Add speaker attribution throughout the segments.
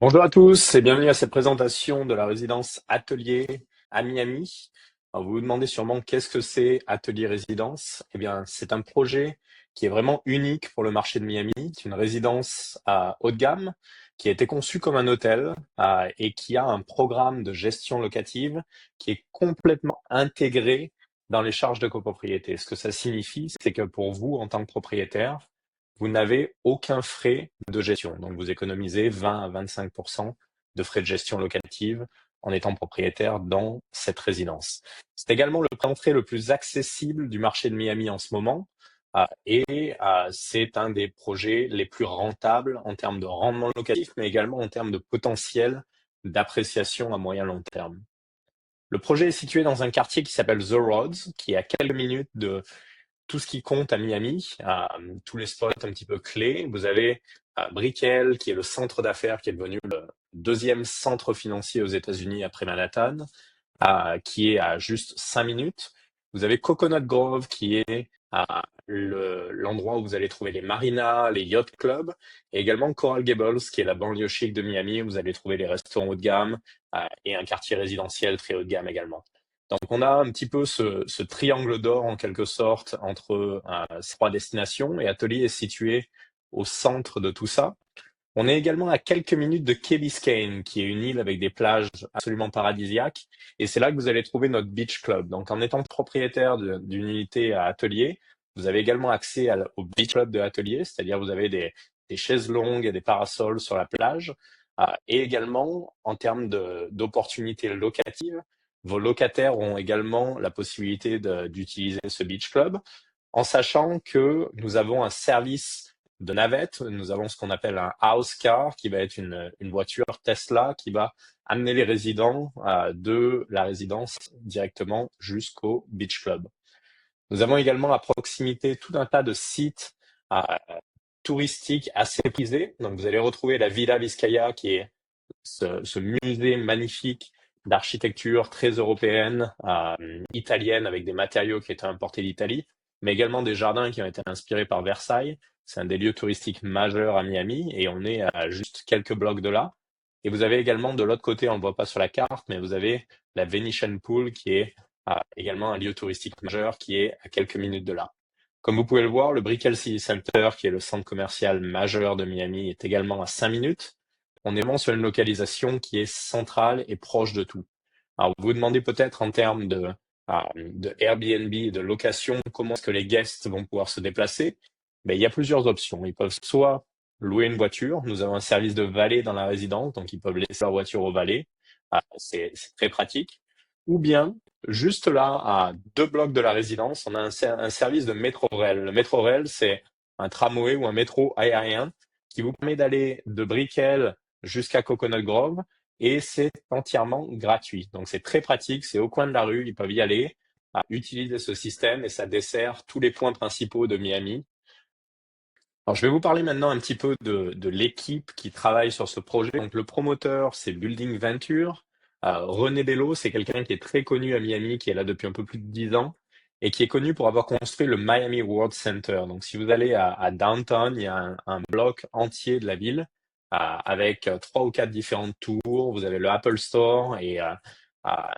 Speaker 1: Bonjour à tous et bienvenue à cette présentation de la résidence Atelier à Miami. Alors, vous vous demandez sûrement qu'est-ce que c'est Atelier Résidence? Eh bien, c'est un projet qui est vraiment unique pour le marché de Miami. C'est une résidence à haut de gamme qui a été conçue comme un hôtel et qui a un programme de gestion locative qui est complètement intégré dans les charges de copropriété. Ce que ça signifie, c'est que pour vous, en tant que propriétaire, vous n'avez aucun frais de gestion. Donc, vous économisez 20 à 25% de frais de gestion locative en étant propriétaire dans cette résidence. C'est également le prêt d'entrée le plus accessible du marché de Miami en ce moment. C'est un des projets les plus rentables en termes de rendement locatif, mais également en termes de potentiel d'appréciation à moyen long terme. Le projet est situé dans un quartier qui s'appelle The Roads, qui est à quelques minutes de tout ce qui compte à Miami, tous les spots un petit peu clés. Vous avez Brickell, qui est le centre d'affaires, qui est devenu le deuxième centre financier aux États-Unis après Manhattan, qui est à juste 5 minutes. Vous avez Coconut Grove, qui est l'endroit où vous allez trouver les marinas, les yacht clubs, et également Coral Gables, qui est la banlieue chic de Miami, où vous allez trouver les restaurants haut de gamme et un quartier résidentiel très haut de gamme également. Donc on a un petit peu ce triangle d'or en quelque sorte entre ces trois destinations, et Atelier est situé au centre de tout ça. On est également à quelques minutes de Key Biscayne, qui est une île avec des plages absolument paradisiaques. Et c'est là que vous allez trouver notre beach club. Donc, en étant propriétaire d'une unité à Atelier, vous avez également accès au beach club de Atelier, c'est-à-dire vous avez des chaises longues et des parasols sur la plage. Et également, en termes d'opportunités locatives, vos locataires ont également la possibilité d'utiliser ce beach club, en sachant que nous avons un service de navette. Nous avons ce qu'on appelle un house car, qui va être une voiture Tesla qui va amener les résidents de la résidence directement jusqu'au beach club. Nous avons également à proximité tout un tas de sites euh, touristiques assez prisés. Donc vous allez retrouver la Villa Vizcaya, qui est ce musée magnifique d'architecture très européenne, italienne, avec des matériaux qui étaient importés d'Italie, mais également des jardins qui ont été inspirés par Versailles. C'est un des lieux touristiques majeurs à Miami et on est à juste quelques blocs de là. Et vous avez également de l'autre côté, on ne le voit pas sur la carte, mais vous avez la Venetian Pool qui est également un lieu touristique majeur qui est à quelques minutes de là. Comme vous pouvez le voir, le Brickell City Center, qui est le centre commercial majeur de Miami, est également à 5 minutes. On est vraiment sur une localisation qui est centrale et proche de tout. Alors, vous vous demandez peut-être en termes de Airbnb et de location, comment est-ce que les guests vont pouvoir se déplacer? Ben, il y a plusieurs options. Ils peuvent soit louer une voiture. Nous avons un service de valet dans la résidence, donc ils peuvent laisser leur voiture au valet. C'est très pratique. Ou bien, juste là, à 2 blocs de la résidence, on a un service de métro-rail. Le métro-rail, c'est un tramway ou un métro aérien qui vous permet d'aller de Brickell jusqu'à Coconut Grove et c'est entièrement gratuit. Donc c'est très pratique, c'est au coin de la rue, ils peuvent y aller, utiliser ce système et ça dessert tous les points principaux de Miami. Alors je vais vous parler maintenant un petit peu de l'équipe qui travaille sur ce projet. Donc le promoteur, c'est Building Venture. René Bello, c'est quelqu'un qui est très connu à Miami, qui est là depuis un peu plus de 10 ans et qui est connu pour avoir construit le Miami World Center. Donc si vous allez à Downtown, il y a un bloc entier de la ville avec 3 ou 4 différentes tours. Vous avez le Apple Store et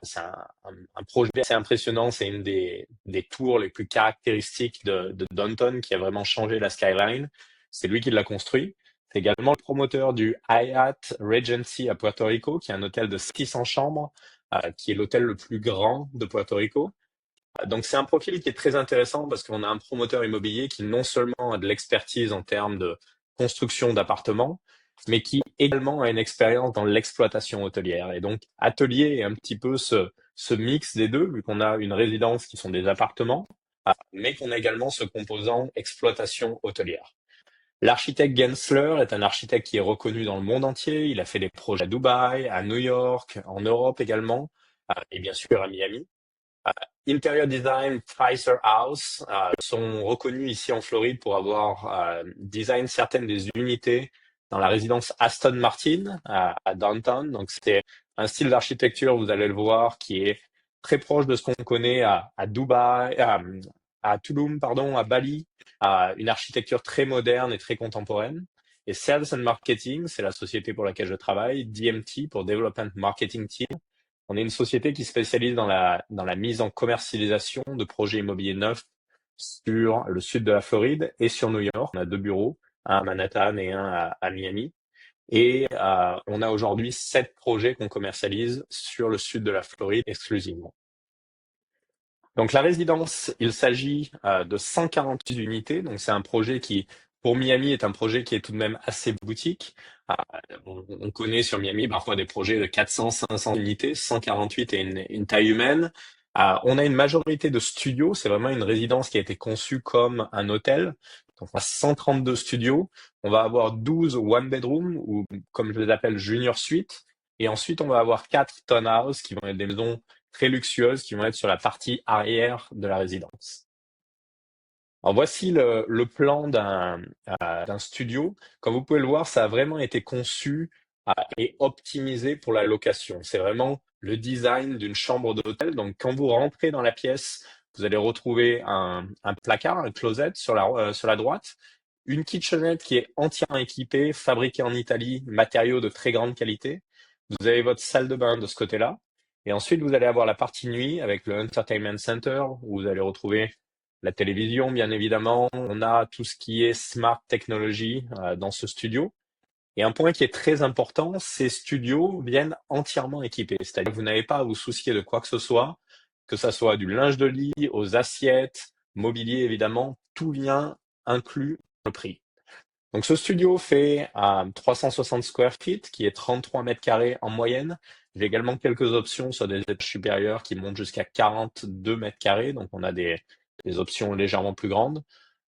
Speaker 1: c'est un projet assez impressionnant. C'est une des tours les plus caractéristiques de Downtown qui a vraiment changé la skyline. C'est lui qui l'a construit. C'est également le promoteur du Hyatt Regency à Puerto Rico, qui est un hôtel de 600 chambres, qui est l'hôtel le plus grand de Puerto Rico. Donc c'est un profil qui est très intéressant parce qu'on a un promoteur immobilier qui non seulement a de l'expertise en termes de construction d'appartements, mais qui également a une expérience dans l'exploitation hôtelière. Et donc Atelier est un petit peu ce mix des deux, vu qu'on a une résidence qui sont des appartements, mais qu'on a également ce composant exploitation hôtelière. L'architecte Gensler est un architecte qui est reconnu dans le monde entier. Il a fait des projets à Dubaï, à New York, en Europe également, et bien sûr à Miami. Interior Design Pricer House sont reconnus ici en Floride pour avoir design certaines des unités dans la résidence Aston Martin à Downtown. Donc c'est un style d'architecture, vous allez le voir, qui est très proche de ce qu'on connaît à Dubaï, à Tulum, pardon, à Bali, une architecture très moderne et très contemporaine. Et Sales and Marketing, c'est la société pour laquelle je travaille. DMT pour Development Marketing Team. On est une société qui spécialise dans la mise en commercialisation de projets immobiliers neufs sur le sud de la Floride et sur New York. On a 2 bureaux, un à Manhattan et un à Miami. Et on a aujourd'hui 7 projets qu'on commercialise sur le sud de la Floride exclusivement. Donc la résidence, il s'agit de 148 unités. Donc c'est un projet qui, pour Miami, est un projet qui est tout de même assez boutique. Euh, on connaît sur Miami parfois des projets de 400, 500 unités. 148 est une taille humaine. On a une majorité de studios. C'est vraiment une résidence qui a été conçue comme un hôtel. Donc on a 132 studios. On va avoir 12 one bedroom ou comme je les appelle junior suite. Et ensuite on va avoir 4 townhouses qui vont être des maisons très luxueuses qui vont être sur la partie arrière de la résidence. Alors voici le plan d'un studio. Comme vous pouvez le voir, ça a vraiment été conçu et optimisé pour la location. C'est vraiment le design d'une chambre d'hôtel. Donc quand vous rentrez dans la pièce, vous allez retrouver un placard, un closet sur la droite, une kitchenette qui est entièrement équipée, fabriquée en Italie, matériaux de très grande qualité. Vous avez votre salle de bain de ce côté-là. Et ensuite, vous allez avoir la partie nuit avec le Entertainment Center où vous allez retrouver la télévision, bien évidemment. On a tout ce qui est smart technology dans ce studio. Et un point qui est très important, ces studios viennent entièrement équipés. C'est-à-dire que vous n'avez pas à vous soucier de quoi que ça soit du linge de lit, aux assiettes, mobilier évidemment, tout vient inclus dans le prix. Donc ce studio fait 360 square feet, qui est 33 mètres carrés en moyenne. J'ai également quelques options sur des étages supérieurs qui montent jusqu'à 42 mètres carrés, donc on a des options légèrement plus grandes.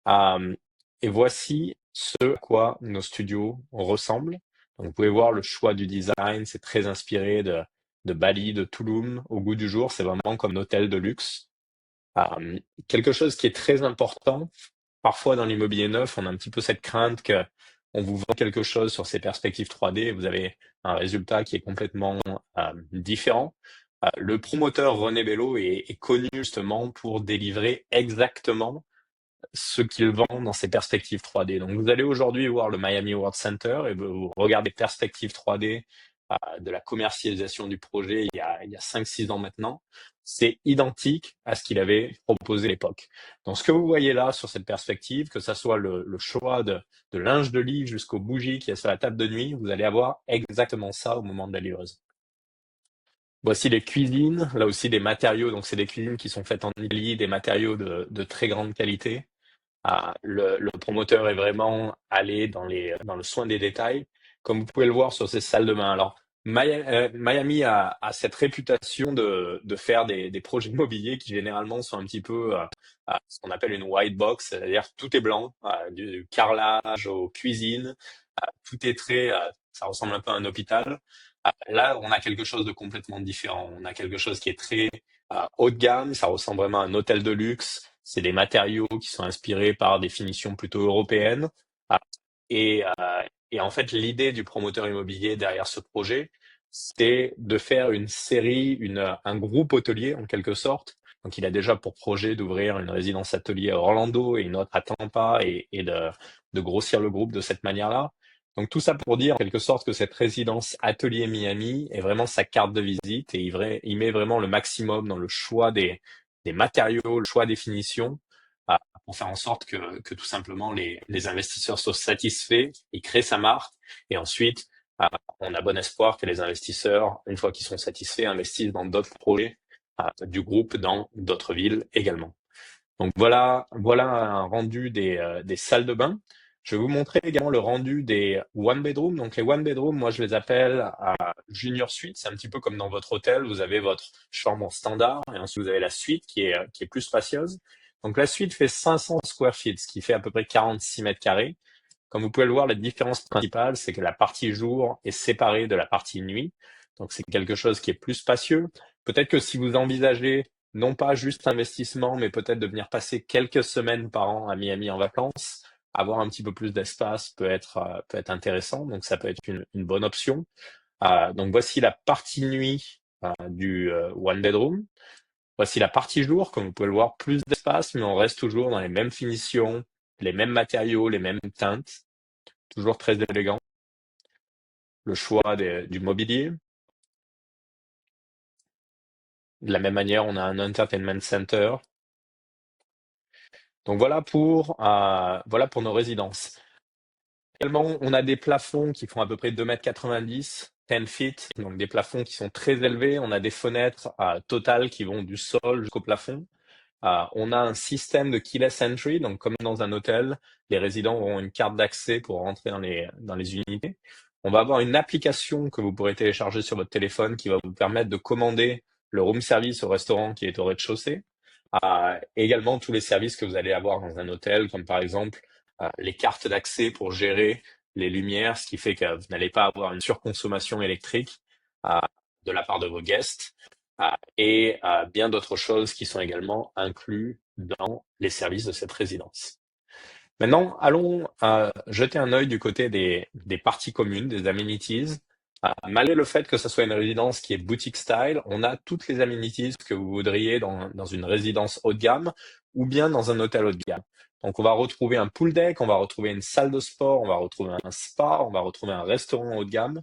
Speaker 1: Euh, et voici ce à quoi nos studios ressemblent. Donc vous pouvez voir le choix du design, c'est très inspiré de Bali, de Tulum. Au goût du jour, c'est vraiment comme un hôtel de luxe. Euh, Quelque chose qui est très important, parfois dans l'immobilier neuf, on a un petit peu cette crainte que on vous vend quelque chose sur ces perspectives 3D et vous avez un résultat qui est complètement différent. Le promoteur René Bello est connu justement pour délivrer exactement ce qu'il vend dans ses perspectives 3D. Donc, vous allez aujourd'hui voir le Miami World Center et vous regardez perspectives 3D de la commercialisation du projet il y a 5-6 ans maintenant. C'est identique à ce qu'il avait proposé à l'époque. Donc, ce que vous voyez là sur cette perspective, que ça soit le choix de linge de lit jusqu'aux bougies qui est sur la table de nuit, vous allez avoir exactement ça au moment de la livraison. Voici les cuisines, là aussi des matériaux, donc c'est des cuisines qui sont faites en Italie, des matériaux de très grande qualité. Le promoteur est vraiment allé dans le soin des détails, comme vous pouvez le voir sur ces salles de bain. Alors, Miami a cette réputation de faire des projets immobiliers qui généralement sont un petit peu ce qu'on appelle une white box, c'est-à-dire tout est blanc, du carrelage aux cuisines, tout est ça ressemble un peu à un hôpital. Là, on a quelque chose de complètement différent. On a quelque chose qui est très haut de gamme, ça ressemble vraiment à un hôtel de luxe. C'est des matériaux qui sont inspirés par des finitions plutôt européennes. Ah, Et, euh, et en fait, l'idée du promoteur immobilier derrière ce projet, c'est de faire une série, un groupe hôtelier en quelque sorte. Donc, il a déjà pour projet d'ouvrir une résidence atelier à Orlando et une autre à Tampa et de grossir le groupe de cette manière-là. Donc, tout ça pour dire en quelque sorte que cette résidence atelier Miami est vraiment sa carte de visite et il met vraiment le maximum dans le choix des matériaux, le choix des finitions, pour faire en sorte que tout simplement les investisseurs soient satisfaits, ils créent sa marque, et ensuite, euh, on a bon espoir que les investisseurs, une fois qu'ils sont satisfaits, investissent dans d'autres projets du groupe dans d'autres villes également. Donc voilà un rendu des salles de bain. Je vais vous montrer également le rendu des one bedroom. Donc les one bedroom, moi je les appelle junior suite. C'est un petit peu comme dans votre hôtel. Vous avez votre chambre standard et ensuite vous avez la suite qui est plus spacieuse. Donc la suite fait 500 square feet, ce qui fait à peu près 46 mètres carrés. Comme vous pouvez le voir, la différence principale, c'est que la partie jour est séparée de la partie nuit. Donc c'est quelque chose qui est plus spacieux. Peut-être que si vous envisagez non pas juste investissement, mais peut-être de venir passer quelques semaines par an à Miami en vacances, avoir un petit peu plus d'espace peut être intéressant. Donc ça peut être une bonne option. Donc voici la partie nuit du one bedroom. Voici la partie jour, comme vous pouvez le voir, plus d'espace, mais on reste toujours dans les mêmes finitions, les mêmes matériaux, les mêmes teintes. toujours très élégant. Le choix du mobilier. De la même manière, on a un entertainment center. Donc voilà pour nos résidences. Également, on a des plafonds qui font à peu près 2,90 m, 10 feet, donc des plafonds qui sont très élevés. On a des fenêtres totales qui vont du sol jusqu'au plafond. On a un système de keyless entry, donc comme dans un hôtel, les résidents auront une carte d'accès pour rentrer dans les unités. On va avoir une application que vous pourrez télécharger sur votre téléphone qui va vous permettre de commander le room service au restaurant qui est au rez-de-chaussée. Et également tous les services que vous allez avoir dans un hôtel, comme par exemple les cartes d'accès pour gérer les lumières, ce qui fait que vous n'allez pas avoir une surconsommation électrique euh, de la part de vos guests, et bien d'autres choses qui sont également inclus dans les services de cette résidence. Maintenant, allons jeter un œil du côté des parties communes, des amenities. Malgré le fait que ce soit une résidence qui est boutique style, on a toutes les amenities que vous voudriez dans une résidence haut de gamme ou bien dans un hôtel haut de gamme. Donc, on va retrouver un pool deck, on va retrouver une salle de sport, on va retrouver un spa, on va retrouver un restaurant haut de gamme.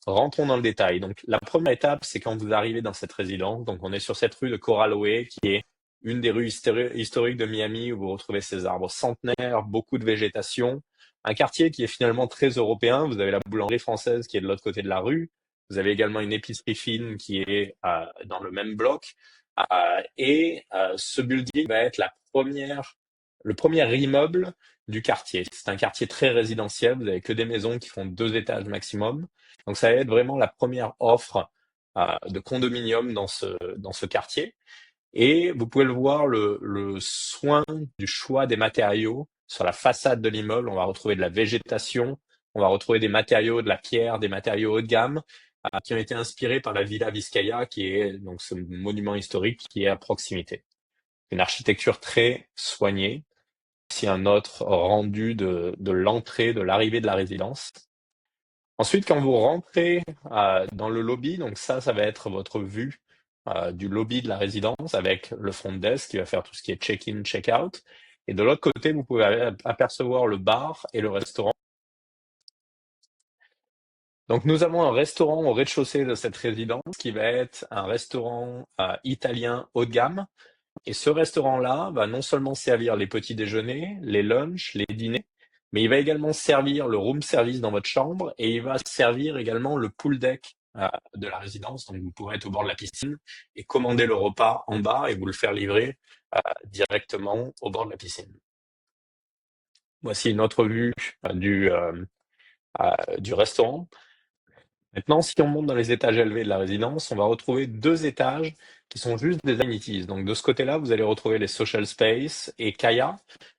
Speaker 1: Rentrons dans le détail. Donc, la première étape, c'est quand vous arrivez dans cette résidence. Donc, on est sur cette rue de Coral Way, qui est une des rues historiques de Miami, où vous retrouvez ces arbres centenaires, beaucoup de végétation. Un quartier qui est finalement très européen. Vous avez la boulangerie française qui est de l'autre côté de la rue. Vous avez également une épicerie fine qui est dans le même bloc. Ce building va être le premier immeuble du quartier. C'est un quartier très résidentiel. Vous avez que des maisons qui font 2 étages maximum. Donc ça va être vraiment la première offre de condominium dans ce quartier. Et vous pouvez le voir, le soin du choix des matériaux sur la façade de l'immeuble. On va retrouver de la végétation, on va retrouver des matériaux, de la pierre, des matériaux haut de gamme qui ont été inspirés par la Villa Vizcaya, qui est donc ce monument historique qui est à proximité. Une architecture très soignée. Ici un autre rendu de l'entrée, de l'arrivée de la résidence. Ensuite, quand vous rentrez dans le lobby, donc ça va être votre vue du lobby de la résidence avec le front desk qui va faire tout ce qui est check-in, check-out. Et de l'autre côté, vous pouvez apercevoir le bar et le restaurant. Donc nous avons un restaurant au rez-de-chaussée de cette résidence qui va être un restaurant italien haut de gamme. Et ce restaurant-là va non seulement servir les petits déjeuners, les lunchs, les dîners, mais il va également servir le room service dans votre chambre et il va servir également le pool deck de la résidence. Donc vous pourrez être au bord de la piscine et commander le repas en bas et vous le faire livrer directement au bord de la piscine. Voici une autre vue du restaurant. Maintenant, si on monte dans les étages élevés de la résidence, on va retrouver 2 étages qui sont juste des amenities. Donc de ce côté-là, vous allez retrouver les social space et Kaya.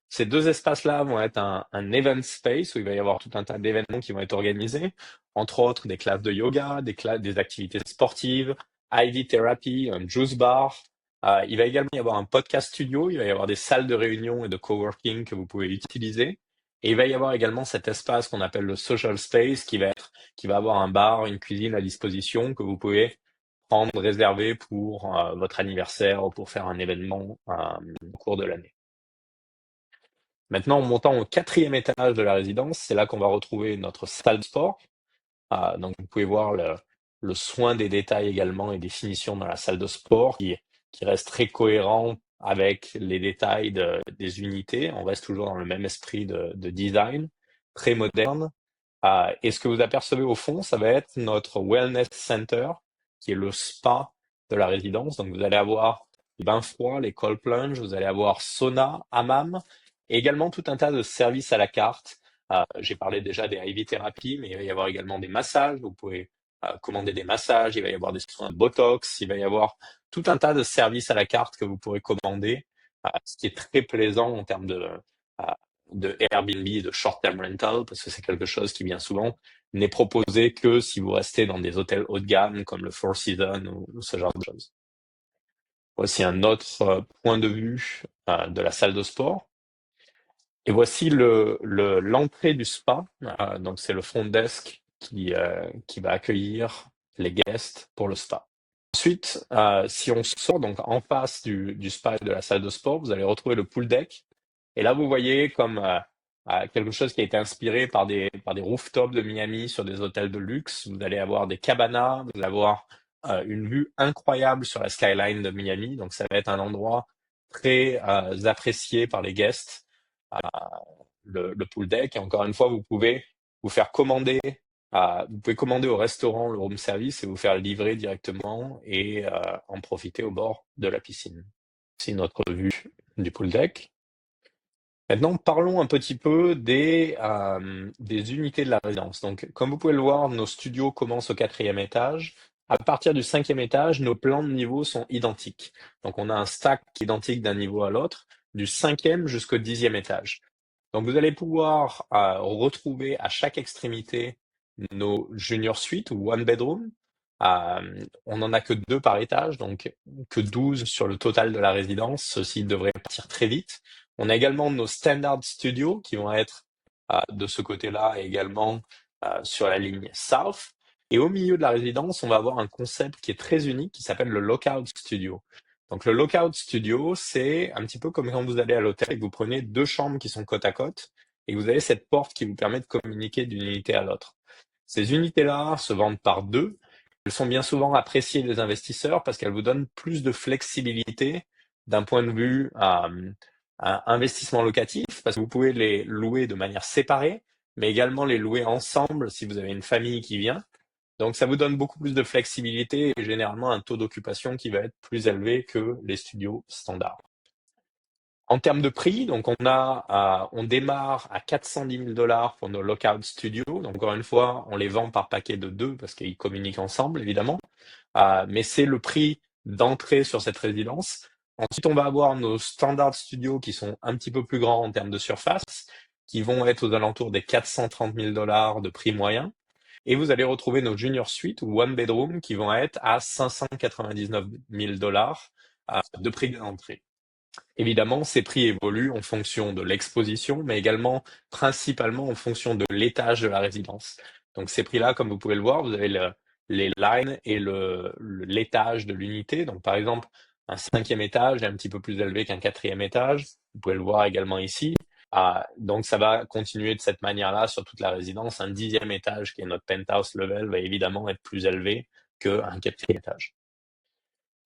Speaker 1: Ces 2 espaces-là vont être un event space où il va y avoir tout un tas d'événements qui vont être organisés, entre autres des classes de yoga, des activités sportives, IV therapy, un juice bar. Il va également y avoir un podcast studio, il va y avoir des salles de réunion et de coworking que vous pouvez utiliser. Et il va y avoir également cet espace qu'on appelle le social space qui va avoir un bar, une cuisine à disposition que vous pouvez prendre, réserver pour votre anniversaire ou pour faire un événement au cours de l'année. Maintenant, en montant au 4e étage de la résidence, c'est là qu'on va retrouver notre salle de sport. Donc, vous pouvez voir le soin des détails également et des finitions dans la salle de sport qui reste très cohérent avec les détails des unités. On reste toujours dans le même esprit de design, très moderne. Et ce que vous apercevez au fond, ça va être notre wellness center, qui est le spa de la résidence. Donc vous allez avoir les bains froids, les cold plunge, vous allez avoir sauna, hammam, et également tout un tas de services à la carte. J'ai parlé déjà des IV thérapies, mais il va y avoir également des massages. Vous pouvez commander des massages, il va y avoir des soins de Botox, il va y avoir tout un tas de services à la carte que vous pourrez commander, ce qui est très plaisant en termes de Airbnb et de short-term rental, parce que c'est quelque chose qui bien souvent n'est proposé que si vous restez dans des hôtels haut de gamme comme le Four Seasons ou ce genre de choses. Voici un autre point de vue de la salle de sport. Et voici l'entrée du spa. Donc c'est le front desk qui va accueillir les guests pour le spa. Ensuite, si on sort donc en face du spa et de la salle de sport, vous allez retrouver le pool deck. Et là, vous voyez comme quelque chose qui a été inspiré par des rooftops de Miami sur des hôtels de luxe. Vous allez avoir des cabanas, vous allez avoir une vue incroyable sur la skyline de Miami. Donc ça va être un endroit très apprécié par les guests, euh, le pool deck. Et encore une fois, vous pouvez vous faire commander, vous pouvez commander au restaurant le room service et vous faire livrer directement et en profiter au bord de la piscine. C'est notre vue du pool deck. Maintenant, parlons un petit peu des unités de la résidence. Donc, comme vous pouvez le voir, nos studios commencent au 4e étage. À partir du 5e étage, nos plans de niveau sont identiques. Donc, on a un stack identique d'un niveau à l'autre, du 5e jusqu'au 10e étage. Donc, vous allez pouvoir retrouver à chaque extrémité nos junior suites ou one bedroom. On n'en a que 2 par étage, donc que 12 sur le total de la résidence. Ceci devrait partir très vite. On a également nos standard studios qui vont être de ce côté-là et également sur la ligne south. Et au milieu de la résidence, on va avoir un concept qui est très unique qui s'appelle le lookout studio. Donc le lookout studio, c'est un petit peu comme quand vous allez à l'hôtel et que vous prenez 2 chambres qui sont côte à côte et que vous avez cette porte qui vous permet de communiquer d'une unité à l'autre. Ces unités-là se vendent par 2. Elles sont bien souvent appréciées des investisseurs parce qu'elles vous donnent plus de flexibilité d'un point de vue investissement locatif, parce que vous pouvez les louer de manière séparée, mais également les louer ensemble si vous avez une famille qui vient. Donc ça vous donne beaucoup plus de flexibilité et généralement un taux d'occupation qui va être plus élevé que les studios standards. En termes de prix, donc on démarre à 410 000 $ pour nos lockout studios. Donc encore une fois, on les vend par paquet de 2 parce qu'ils communiquent ensemble, évidemment. Mais c'est le prix d'entrée sur cette résidence. Ensuite, on va avoir nos standard studios qui sont un petit peu plus grands en termes de surface, qui vont être aux alentours des 430 000 $ de prix moyen. Et vous allez retrouver nos junior suites ou one bedroom qui vont être à 599 000 $ de prix d'entrée. Évidemment, ces prix évoluent en fonction de l'exposition, mais également principalement en fonction de l'étage de la résidence. Donc ces prix-là, comme vous pouvez le voir, vous avez les lines et l'étage de l'unité. Donc par exemple, un 5e étage est un petit peu plus élevé qu'un 4e étage. Vous pouvez le voir également ici. Donc ça va continuer de cette manière-là sur toute la résidence. Un 10e étage, qui est notre penthouse level, va évidemment être plus élevé qu'un 4e étage.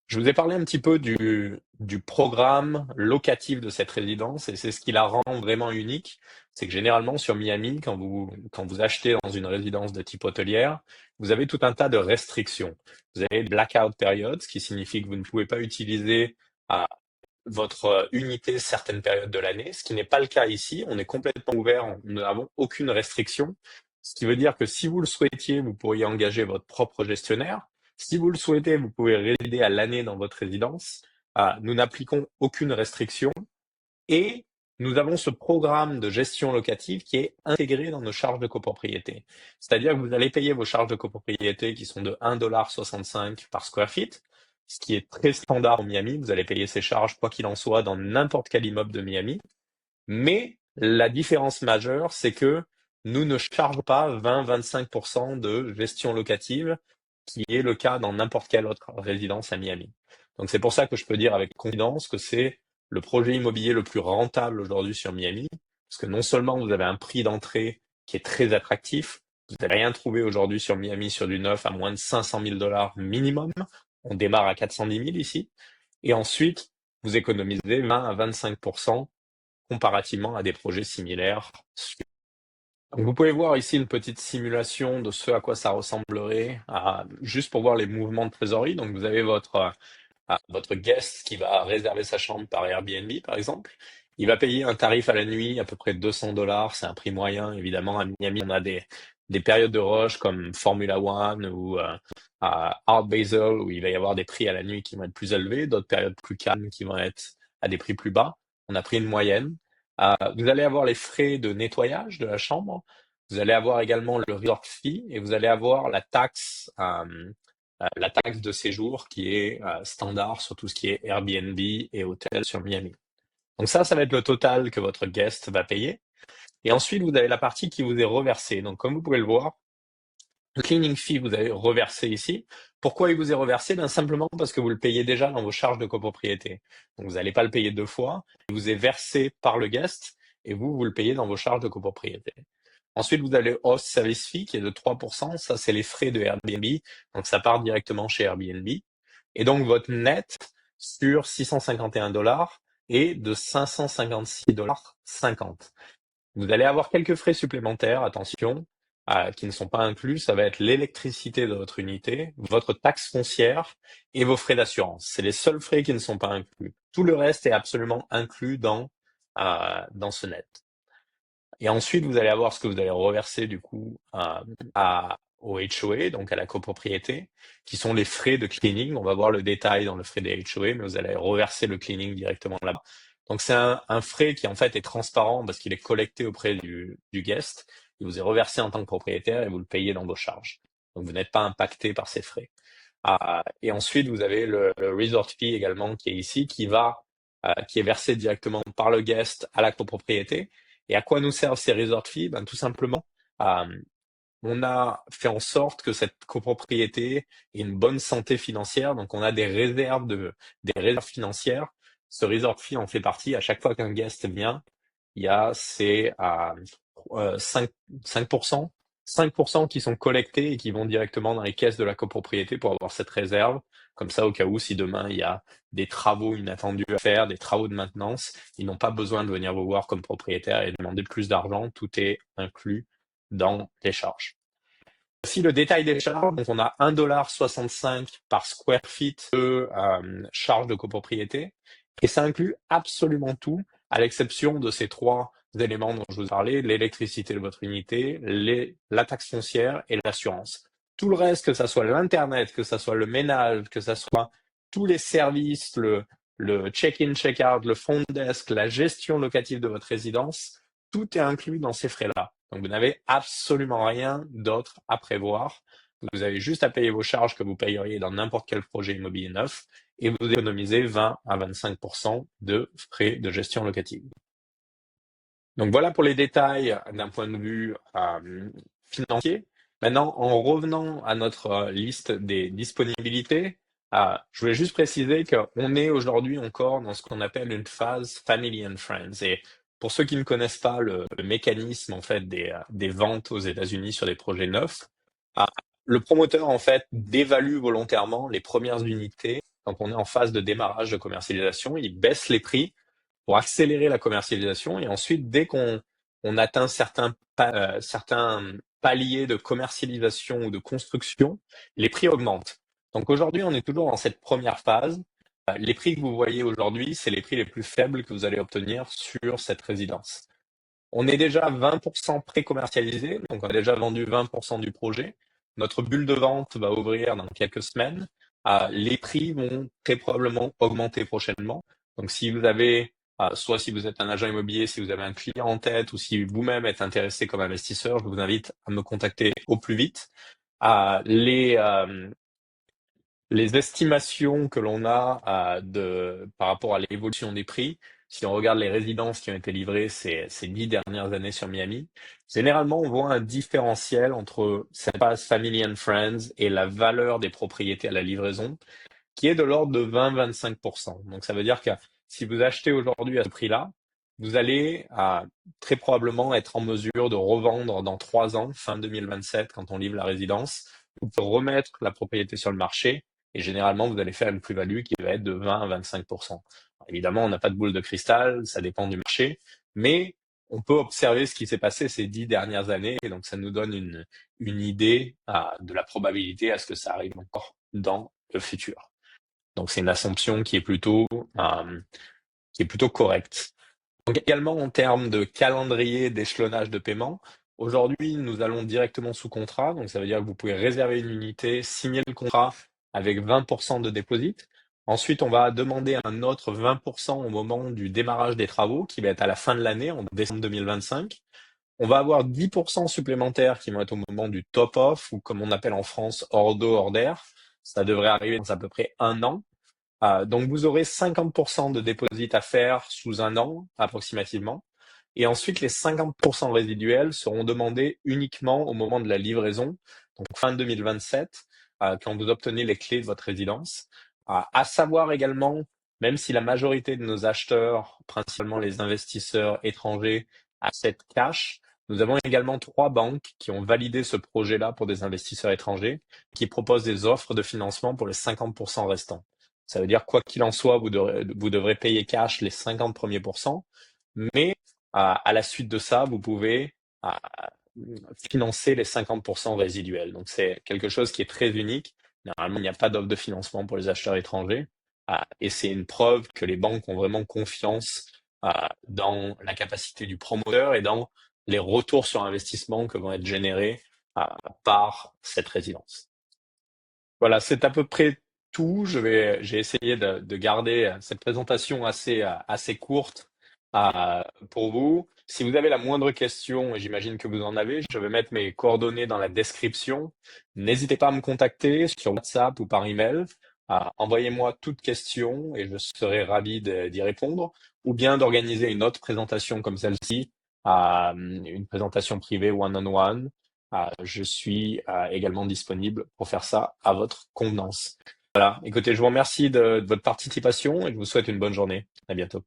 Speaker 1: Je vous ai parlé un petit peu du programme locatif de cette résidence et c'est ce qui la rend vraiment unique. C'est que généralement sur Miami, quand vous achetez dans une résidence de type hôtelière, vous avez tout un tas de restrictions. Vous avez blackout periods, ce qui signifie que vous ne pouvez pas utiliser votre unité certaines périodes de l'année, ce qui n'est pas le cas ici. On est complètement ouvert, nous n'avons aucune restriction. Ce qui veut dire que si vous le souhaitiez, vous pourriez engager votre propre gestionnaire. Si vous le souhaitez, vous pouvez résider à l'année dans votre résidence. Nous n'appliquons aucune restriction et nous avons ce programme de gestion locative qui est intégré dans nos charges de copropriété. C'est-à-dire que vous allez payer vos charges de copropriété qui sont de 1,65 $ par square feet, ce qui est très standard au Miami. Vous allez payer ces charges, quoi qu'il en soit, dans n'importe quel immeuble de Miami. Mais la différence majeure, c'est que nous ne chargeons pas 20-25% de gestion locative, qui est le cas dans n'importe quelle autre résidence à Miami. Donc c'est pour ça que je peux dire avec confidence que c'est le projet immobilier le plus rentable aujourd'hui sur Miami, parce que non seulement vous avez un prix d'entrée qui est très attractif, vous n'allez rien trouver aujourd'hui sur Miami sur du neuf à moins de 500 000 $ minimum. On démarre à 410 000 ici. Et ensuite, vous économisez 20 à 25% comparativement à des projets similaires. Donc vous pouvez voir ici une petite simulation de ce à quoi ça ressemblerait, juste pour voir les mouvements de trésorerie. Donc vous avez votre guest qui va réserver sa chambre par Airbnb, par exemple. Il va payer un tarif à la nuit à peu près 200 $. C'est un prix moyen, évidemment. À Miami, on a des périodes de rush comme Formula One ou à Art Basel où il va y avoir des prix à la nuit qui vont être plus élevés, d'autres périodes plus calmes qui vont être à des prix plus bas. On a pris une moyenne. Vous allez avoir les frais de nettoyage de la chambre. Vous allez avoir également le resort fee et vous allez avoir la taxe de séjour qui est standard sur tout ce qui est Airbnb et hôtel sur Miami. Donc ça va être le total que votre guest va payer. Et ensuite, vous avez la partie qui vous est reversée. Donc comme vous pouvez le voir, le cleaning fee, vous avez reversé ici. Pourquoi il vous est reversé? Ben, simplement parce que vous le payez déjà dans vos charges de copropriété. Donc vous n'allez pas le payer 2 fois. Il vous est versé par le guest et vous le payez dans vos charges de copropriété. Ensuite, vous avez host service fee qui est de 3%. Ça, c'est les frais de Airbnb. Donc, ça part directement chez Airbnb. Et donc, votre net sur $651 est de $556,50. Vous allez avoir quelques frais supplémentaires, attention, qui ne sont pas inclus. Ça va être l'électricité de votre unité, votre taxe foncière et vos frais d'assurance. C'est les seuls frais qui ne sont pas inclus. Tout le reste est absolument inclus dans ce net. Et ensuite, vous allez avoir ce que vous allez reverser du coup au HOA, donc à la copropriété, qui sont les frais de cleaning. On va voir le détail dans le frais des HOA, mais vous allez reverser le cleaning directement là-bas. Donc c'est un frais qui en fait est transparent parce qu'il est collecté auprès du guest. Il vous est reversé en tant que propriétaire et vous le payez dans vos charges. Donc vous n'êtes pas impacté par ces frais. Et ensuite, vous avez le resort fee également qui est ici, qui est versé directement par le guest à la copropriété. Et à quoi nous servent ces resort fees? Ben, tout simplement, euh, on a fait en sorte que cette copropriété ait une bonne santé financière. Donc, on a des réserves financières. Ce resort fee en fait partie. À chaque fois qu'un guest vient, il y a ces 5%, 5% qui sont collectés et qui vont directement dans les caisses de la copropriété pour avoir cette réserve. Comme ça, au cas où, si demain il y a des travaux inattendus à faire, des travaux de maintenance, ils n'ont pas besoin de venir vous voir comme propriétaire et demander plus d'argent. Tout est inclus dans les charges. Voici le détail des charges. Donc, on a $1,65 par square feet de charges de copropriété. Et ça inclut absolument tout, à l'exception de ces trois éléments dont je vous parlais, l'électricité de votre unité, la taxe foncière et l'assurance. Tout le reste, que ça soit l'Internet, que ça soit le ménage, que ça soit tous les services, le check-in, check-out, le front desk, la gestion locative de votre résidence, tout est inclus dans ces frais-là. Donc, vous n'avez absolument rien d'autre à prévoir. Vous avez juste à payer vos charges que vous payeriez dans n'importe quel projet immobilier neuf et vous économisez 20 à 25% de frais de gestion locative. Donc, voilà pour les détails d'un point de vue financier. Maintenant, en revenant à notre liste des disponibilités, je voulais juste préciser qu'on est aujourd'hui encore dans ce qu'on appelle une phase Family and Friends. Et pour ceux qui ne connaissent pas le mécanisme en fait des ventes aux États-Unis sur des projets neufs, le promoteur en fait dévalue volontairement les premières unités quand on est en phase de démarrage de commercialisation. Il baisse les prix pour accélérer la commercialisation et ensuite dès qu'on atteint certains paliers de commercialisation ou de construction, les prix augmentent. Donc aujourd'hui, on est toujours dans cette première phase. Les prix que vous voyez aujourd'hui, c'est les prix les plus faibles que vous allez obtenir sur cette résidence. On est déjà 20% pré-commercialisé, donc on a déjà vendu 20% du projet. Notre bulle de vente va ouvrir dans quelques semaines. Les prix vont très probablement augmenter prochainement. Donc si vous avez, soit si vous êtes un agent immobilier, si vous avez un client en tête ou si vous-même êtes intéressé comme investisseur, je vous invite à me contacter au plus vite. Les estimations que l'on a par rapport à l'évolution des prix, si on regarde les résidences qui ont été livrées ces 10 dernières années sur Miami, généralement on voit un différentiel entre cette phase Family and Friends et la valeur des propriétés à la livraison, qui est de l'ordre de 20-25%. Donc ça veut dire que si vous achetez aujourd'hui à ce prix-là, vous allez très probablement être en mesure de revendre dans 3 ans, fin 2027, quand on livre la résidence, pour remettre la propriété sur le marché. Et généralement, vous allez faire une plus-value qui va être de 20 à 25%. Alors, évidemment, on n'a pas de boule de cristal, ça dépend du marché, mais on peut observer ce qui s'est passé ces 10 dernières années, et donc ça nous donne une idée de la probabilité à ce que ça arrive encore dans le futur. Donc c'est une assumption qui est plutôt correcte. Donc également en termes de calendrier d'échelonnage de paiement, aujourd'hui nous allons directement sous contrat, donc ça veut dire que vous pouvez réserver une unité, signer le contrat avec 20% de dépôt. Ensuite, on va demander un autre 20% au moment du démarrage des travaux, qui va être à la fin de l'année, en décembre 2025. On va avoir 10% supplémentaires qui vont être au moment du top-off, ou comme on appelle en France, hors d'eau, hors d'air. Ça devrait arriver dans à peu près 1 an. Donc vous aurez 50% de dépôt à faire sous 1 an approximativement. Et ensuite, les 50% résiduels seront demandés uniquement au moment de la livraison, donc fin 2027, quand vous obtenez les clés de votre résidence. À savoir également même si la majorité de nos acheteurs, principalement les investisseurs étrangers, achètent cash, nous avons également 3 banques qui ont validé ce projet-là pour des investisseurs étrangers, qui proposent des offres de financement pour les 50% restants. Ça veut dire, quoi qu'il en soit, vous devrez payer cash les 50 premiers pourcents, mais à la suite de ça, vous pouvez financer les 50% résiduels. Donc c'est quelque chose qui est très unique. Normalement, il n'y a pas d'offre de financement pour les acheteurs étrangers. Et c'est une preuve que les banques ont vraiment confiance dans la capacité du promoteur et dans les retours sur investissement que vont être générés euh, par cette résidence. Voilà, c'est à peu près tout. J'ai essayé de garder cette présentation assez courte euh, pour vous. Si vous avez la moindre question, et j'imagine que vous en avez, je vais mettre mes coordonnées dans la description. N'hésitez pas à me contacter sur WhatsApp ou par email. Envoyez-moi toute question et je serai ravi d'y répondre, ou bien d'organiser une autre présentation comme celle-ci, une présentation privée one-on-one. Je suis également disponible pour faire ça à votre convenance. Voilà, écoutez, je vous remercie de votre participation et je vous souhaite une bonne journée. À bientôt.